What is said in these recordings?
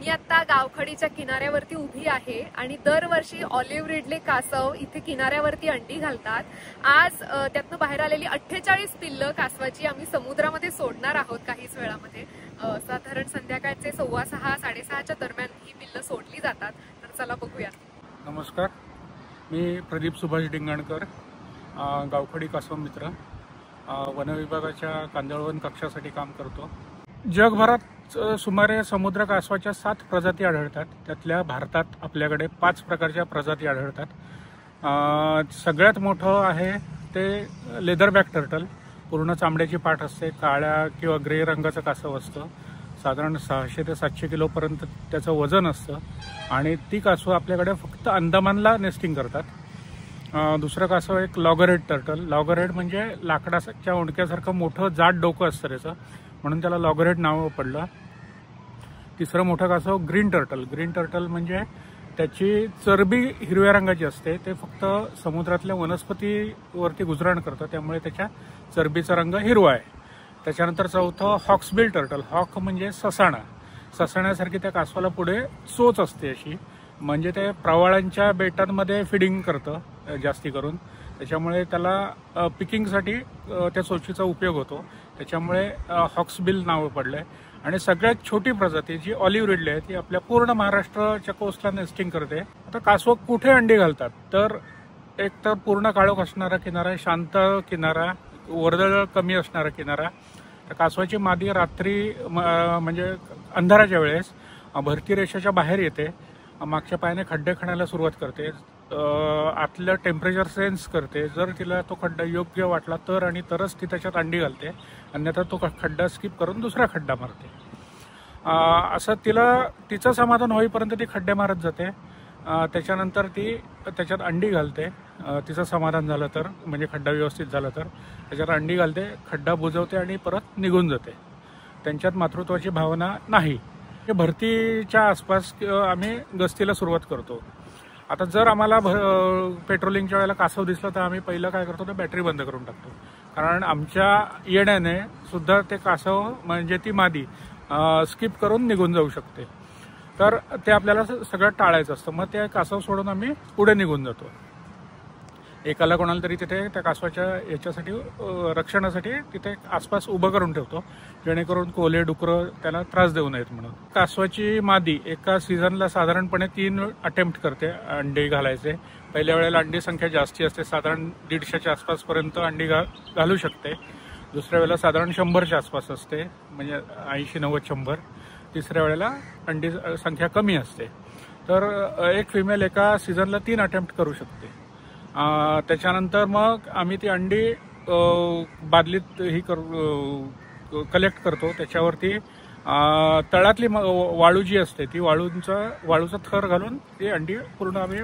मी आता गावखडीच्या किनाऱ्यावरती उभी आहे आणि दरवर्षी ऑलिव्ह रिडले कासव इथे किनाऱ्यावरती अंडी घालतात। आज त्यातनं बाहेर आलेली 48 पिल्लं कासवाची आम्ही समुद्रामध्ये सोडणार आहोत काहीच वेळामध्ये। साधारण संध्याकाळचे 6:15-6:30च्या दरम्यान ही पिल्लं सोडली जातात। तर चला बघूया। नमस्कार, मी प्रदीप सुभाष डिंगाणकर, गावखडी कासव मित्र, वन विभागाच्या कांदळवन कक्षासाठी काम करतो। जगभरात सुमारे समुद्र कासवाच्या 7 प्रजाती आढळतात। त्यातल्या भारतात आपल्याकडे 5 प्रकारच्या प्रजाती आढळतात। सगळ्यात मोठं आहे ते लेदरबॅक टर्टल, पूर्ण चामड्याची पाठ असते, काळ्या किंवा ग्रे रंगाचं कासव असतं। साधारण 600 ते 700 किलोपर्यंत त्याचं वजन असतं आणि ती कासवं आपल्याकडे फक्त अंदमानला नेस्टिंग करतात। दुसरं कासव एक लॉगरहेड टर्टल। लॉगरहेड म्हणजे लाकडाच्या ओंडक्यासारखं मोठं जाड डोकं असतं त्याचं, म्हणून त्याला लॉगरहेड नाव पडलं। तिसरं मोठं कासव ग्रीन टर्टल। ग्रीन टर्टल म्हणजे त्याची चरबी हिरव्या रंगाची असते, ते फक्त समुद्रातल्या वनस्पतीवरती गुजरण करतं, त्यामुळे त्याच्या चरबीचा रंग हिरवा आहे। त्याच्यानंतर चौथं हॉक्सबिल टर्टल। हॉक म्हणजे ससाणा, ससाण्यासारखी त्या कासवाला पुढे चोच असते अशी, म्हणजे ते प्रवाळांच्या बेटांमध्ये फिडिंग करतं जास्ती करून, त्याच्यामुळे त्याला पिकिंगसाठी त्या चोचीचा उपयोग होतो, त्याच्यामुळे हॉक्सबिल नाव पडलंय। आणि सगळ्यात छोटी प्रजाती जी ऑलिव्ह रिडले आहे ती आपल्या पूर्ण महाराष्ट्राच्या कोस्टला नेस्टिंग करते। आता कासव कुठे अंडी घालतात तर एक तर पूर्ण काळोख असणारा किनारा, शांत किनारा, वर्दळ कमी असणारा किनारा। तर कासवाची मादी रात्री म्हणजे अंधाराच्या वेळेस भरती रेषेच्या बाहेर येते, मागच्या पायाने खड्डे खणायला सुरुवात करते, आतलं टेम्परेचर सेन्स करते, जर तिला तो खड्डा योग्य वाटला तर आणि तरच ती त्याच्यात अंडी घालते, अन्यथा तो खड्डा स्किप करून दुसरा खड्डा मारते। असं तिचं समाधान होईपर्यंत ती खड्डे मारत जाते, त्याच्यानंतर ती त्याच्यात अंडी घालते। तिचं समाधान झालं तर, म्हणजे खड्डा व्यवस्थित झाला तर त्याच्यात अंडी घालते, खड्डा बुजवते आणि परत निघून जाते। त्यांच्यात मातृत्वाची भावना नाही। भरतीच्या आसपास आम्ही गस्तीला सुरुवात करतो। आता जर आम्हाला पेट्रोलिंगच्या वेळेला कासव दिसलं तर आम्ही पहिलं काय करतो, तर बॅटरी बंद करून टाकतो, कारण आमच्या येण्याने सुद्धा ते कासव म्हणजे ती मादी स्किप करून निघून जाऊ शकते, तर ते आपल्याला सगळं टाळायचं असतं। मग ते कासव सोडून आम्ही पुढे निघून जातो। एकाला कोणाला तरी तिथे त्या कासवाच्या याच्यासाठी रक्षणासाठी तिथे आसपास उभं करून ठेवतो, जेणेकरून कोल्हे डुकरं त्याला त्रास देऊ नयेत म्हणून। कासवाची मादी एका सीझनला साधारणपणे 3 अटेम्प्ट करते अंडी घालायचे। पहिल्या वेळेला अंडी संख्या जास्ती असते, साधारण 150च्या आसपासपर्यंत अंडी घालू शकते। दुसऱ्या वेळेला साधारण 100च्या आसपास असते, म्हणजे 80-90-100। तिसऱ्या वेळेला अंडी संख्या कमी असते, तर एक फिमेल एका सीझनला 3 अटेम्प्ट करू शकते। त्याच्यानंतर मग आम्ही ती अंडी बादलीत कलेक्ट करतो, त्याच्यावरती तळातली वाळू जी असते ती वाळूचा थर घालून ती अंडी पूर्ण आम्ही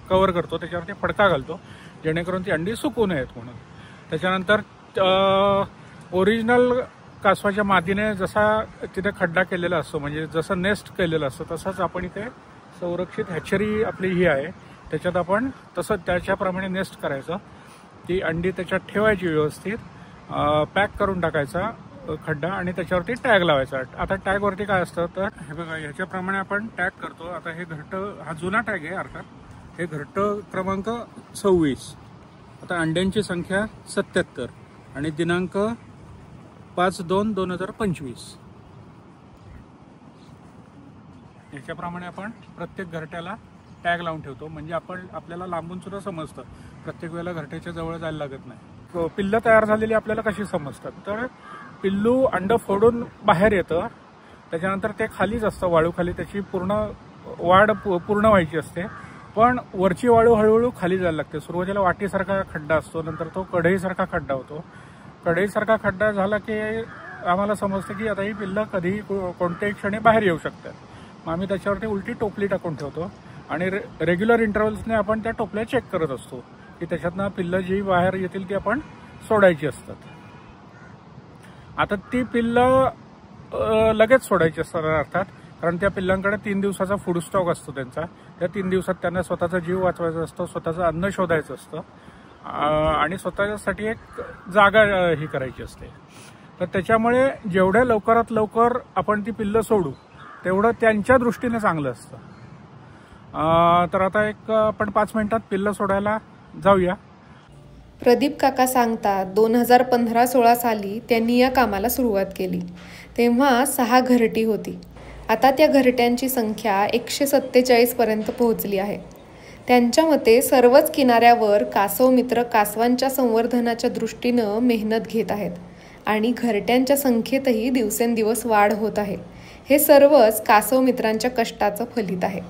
कव्हर करतो, त्याच्यावरती फडका घालतो, जेणेकरून ती अंडी सुकू नयेत म्हणून। त्याच्यानंतर ओरिजिनल कासवाच्या मादीने जसा तिथे खड्डा केलेला असतो, म्हणजे जसं नेस्ट केलेलं असतं, तसंच आपण इथे संरक्षित हॅचरी आपली ही आहे, त्याच्यात आपण तसं त्याच्याप्रमाणे नेस्ट करायचं, ती अंडी त्याच्यात ठेवायची, व्यवस्थित पॅक करून टाकायचा खड्डा आणि त्याच्यावरती टॅग लावायचा। आता टॅगवरती काय असतं तर हे बघा, ह्याच्याप्रमाणे आपण टॅग करतो। आता हे घरटं, हा जुना टॅग आहे अर्थात, हे घरटं क्रमांक 26। आता अंड्यांची संख्या 77 आणि दिनांक 5/2/2025। ह्याच्याप्रमाणे आपण प्रत्येक घरट्याला टॅग लावून ठेवतो, म्हणजे आपल्याला लांबून सुद्धा समजतं, प्रत्येक वेळेला घरट्याच्या जवळ जायला लागत नाही। पिल्लं तयार झालेली आपल्याला कशी समजतात तर पिल्लू अंड फोडून बाहेर येतं, त्याच्यानंतर ते खालीच असतं वाळूखाली, त्याची वाढ पूर्ण व्हायची असते, पण वरची वाळू हळूहळू खाली जायला लागते। सुरुवातीला वाटीसारखा खड्डा असतो, नंतर तो कढईसारखा खड्डा होतो। कढईसारखा खड्डा झाला की आम्हाला समजतं की आता ही पिल्लं कधी कोणत्याही क्षणी बाहेर येऊ शकतात। मग आम्ही त्याच्यावरती उलटी टोपली टाकून ठेवतो आणि रेग्युलर इंटरव्हल्सने आपण त्या टोपल्या चेक करत असतो की त्याच्यातनं पिल्लं जी बाहेर येतील ती आपण सोडायची असतात। आता ती पिल्लं लगेच सोडायची असतात अर्थात, कारण त्या पिल्लांकडे 3 दिवसाचा फूड स्टॉक असतो त्यांचा, त्या 3 दिवसात त्यांना स्वतःचा जीव वाचवायचा असतो, स्वतःचं अन्न शोधायचं असतं आणि स्वतःसाठी एक जागा ही करायची असते। तर त्याच्यामुळे जेवढ्या लवकरात लवकर आपण ती पिल्लं सोडू तेवढं त्यांच्या दृष्टीने चांगलं असतं. तर आता एक आपण 5 मिनिटात पिल्लं सोडायला जाऊया. प्रदीप काका सांगतात 2015-16 साली त्यांनी या कामाला सुरुवात केली. तेव्हा 6 घरटी होती. आता त्या घरट्यांची संख्या 147 पर्यंत पोहोचली आहे. त्यांच्या मते सर्वच किनाऱ्यावर कासव मित्र कासवांच्या संवर्धनाच्या दृष्टीनं मेहनत घेत आहेत आणि घरट्यांच्या संख्येतही दिवसेंदिवस वाढ होत आहे. हे सर्वच कासव मित्रांच्या कष्टाचं फलित आहे.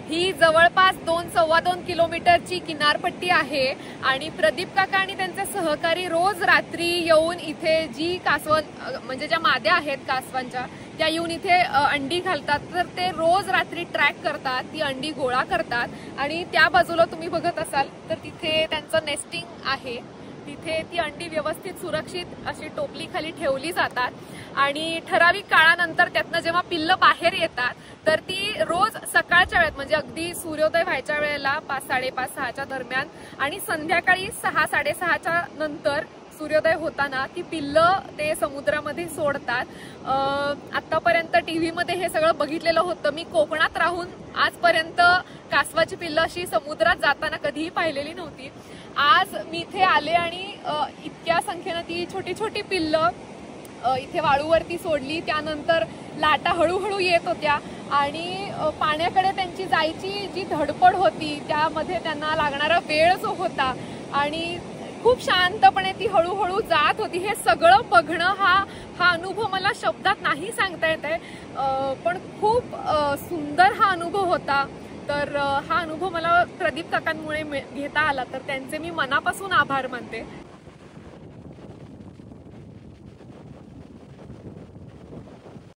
ही जवळपास 2-2.25 किलोमीटरची किनारपट्टी आहे आणि प्रदीप काका आणि त्यांचे सहकारी रोज रात्री येऊन इथे जी कासवं म्हणजे ज्या माद्या आहेत कासवांच्या त्या येऊन इथे अंडी घालतात. तर ते रोज रात्री ट्रॅक करतात, ती अंडी गोळा करतात आणि त्या बाजूला तुम्ही बघत असाल तर तिथे त्यांचं नेस्टिंग आहे. तिथे ती अंडी व्यवस्थित सुरक्षित अशी टोपली खाली ठेवली जातात आणि ठराविक काळानंतर त्यातनं जेव्हा पिल्लं बाहेर येतात तर ती रोज सकाळच्या वेळेत म्हणजे अगदी सूर्योदय व्हायच्या वेळेला 5-5:30-6च्या दरम्यान आणि संध्याकाळी 6-6:30च्या नंतर सूर्योदय होताना ती पिल्लं ते समुद्रामध्ये सोडतात. आतापर्यंत टीव्ही मध्ये हे सगळं बघितलेलं होतं. मी कोकणात राहून आजपर्यंत कासवाची पिल्लं अशी समुद्रात जाताना कधीही पाहिलेली नव्हती. आज मी इथे आले आणि इतक्या संख्येनं ती छोटी छोटी पिल्लं इथे वाळूवरती सोडली. त्यानंतर लाटा हळूहळू येत होत्या आणि पाण्याकडे त्यांची जायची जी धडपड होती त्यामध्ये त्यांना लागणारा वेळ जो होता आणि खूप शांतपणे ती हळूहळू जात होती. हे सगळं बघणं हा अनुभव मला शब्दात नाही सांगता येत आहे, पण खूप सुंदर हा अनुभव होता. तर हा अनुभव मला प्रदीप काकांमुळे घेता आला, तर त्यांचे मी मनापासून आभार मानते.